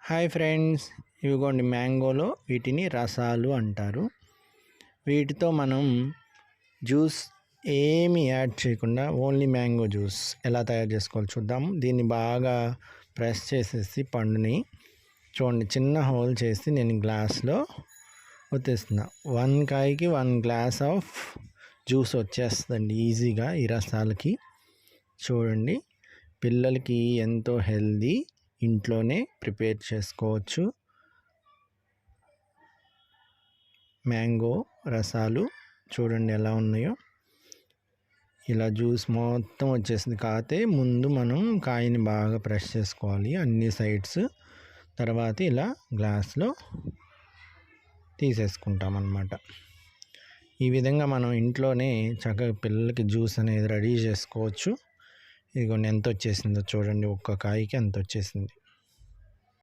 Hi friends, ఇవిగోండి మ్యాంగోలో వీటిని రసాలు అంటారు. వీటితో మనం జ్యూస్ ఏమి యాడ్ చేయకుండా ఓన్లీ మ్యాంగో జ్యూస్ ఎలా తయారు చేసుకోవాలో చూద్దాం. దీన్ని బాగా ప్రెస్ చేసేసి పండుని చూడండి, చిన్న హోల్ చేసి నేను గ్లాస్లో వచ్చేస్తున్నా. 1 కాయకి 1 గ్లాస్ ఆఫ్ జ్యూస్ వచ్చేస్తుందండి ఈజీగా ఈ రసాలకి. చూడండి, పిల్లలకి ఎంతో హెల్దీ, ఇంట్లోనే ప్రిపేర్ చేసుకోవచ్చు. మ్యాంగో రసాలు చూడండి ఎలా ఉన్నాయో. ఇలా జ్యూస్ మొత్తం వచ్చేసింది. కాకపోతే ముందు మనం కాయని బాగా ప్రెస్ చేసుకోవాలి అన్ని సైడ్స్. తర్వాత ఇలా గ్లాస్లో తీసేసుకుంటాం అన్నమాట. ఈ విధంగా మనం ఇంట్లోనే చక్కగా పిల్లలకి జ్యూస్ అనేది రెడీ చేసుకోవచ్చు. ఇదిగోండి ఎంత వచ్చేసిందో చూడండి, ఒక్క కాయకి ఎంత వచ్చేసింది.